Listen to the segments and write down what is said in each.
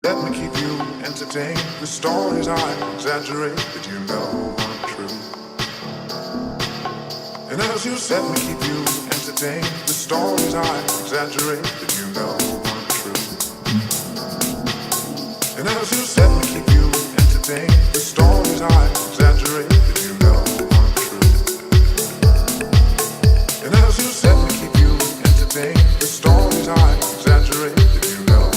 Let me keep you entertained. The stories I exaggerate, but you know aren't true. And as you said, me keep you entertained. The stories I exaggerate, but you know aren't true. And as you said, me keep you entertained. The stories I exaggerate, but you know aren't true. And as you said, me keep you entertained. The stories I exaggerate, but you know.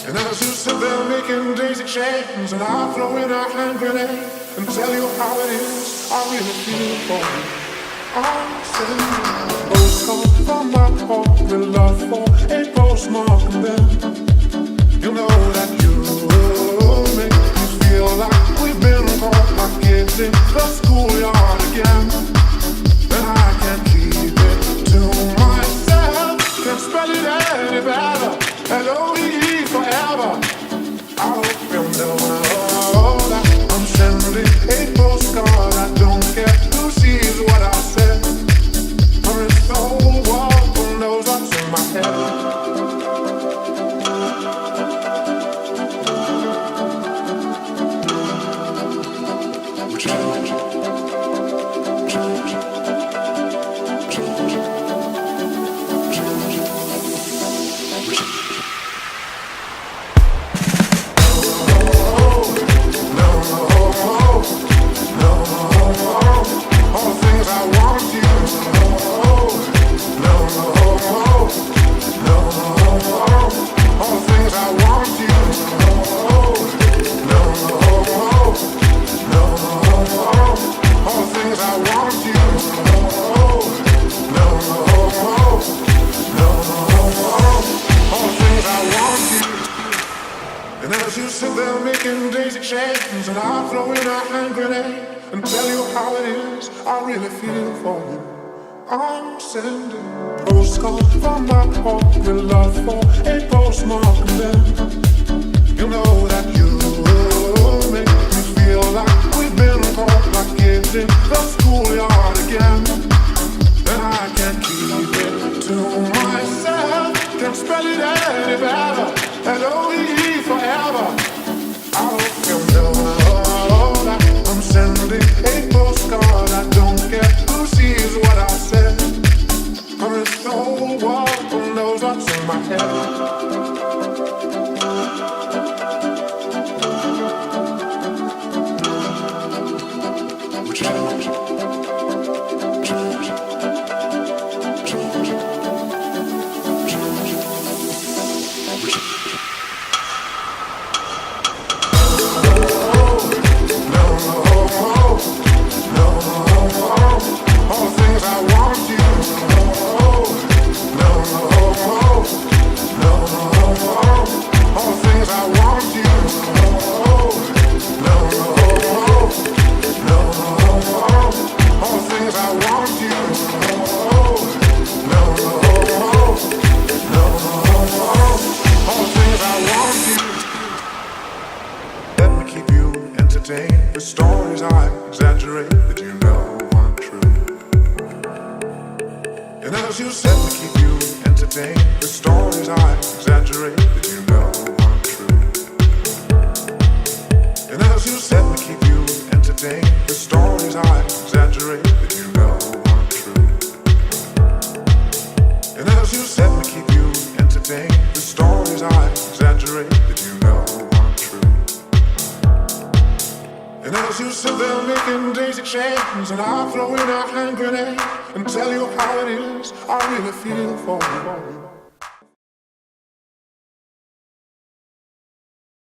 And as you sit there making daisy chains, and I throw in a hand grenade and tell you how it is, I really feel for you. I'm sending a postcard from my heart with love for a postmark, and then you know that you make me feel like we've been caught like kids in the schoolyard again. And I can't keep it to myself, can't spell it any better. L-O-V-E forever. I hope you know that I'm sending a postcard. I don't care who sees what I said. I'm in the whole world who knows what's in my head. And I'll throw in a hand grenade and tell you how it is. I really feel for you. I'm sending a postcard from my heart with love for a postmark, and then you know that you make me feel like we've been caught like kids in the schoolyard again. And I can't keep it to myself, can't spell it any better. L-O-V-E forever. I hope you know that I'm sending a postcard. I don't care who sees what I said. I'm in the whole world who knows what's in my head. The stories I exaggerate that you know aren't true. And as you said, to keep you entertained, the stories I exaggerate that you know aren't true. And as you said, to keep you entertained, the stories I exaggerate that you know aren't true. And as you said, to keep you entertained, the stories I exaggerate that you know. And as you sit there making daisy chains, and I throw in a hand grenade and tell you how it is, I really feel for you.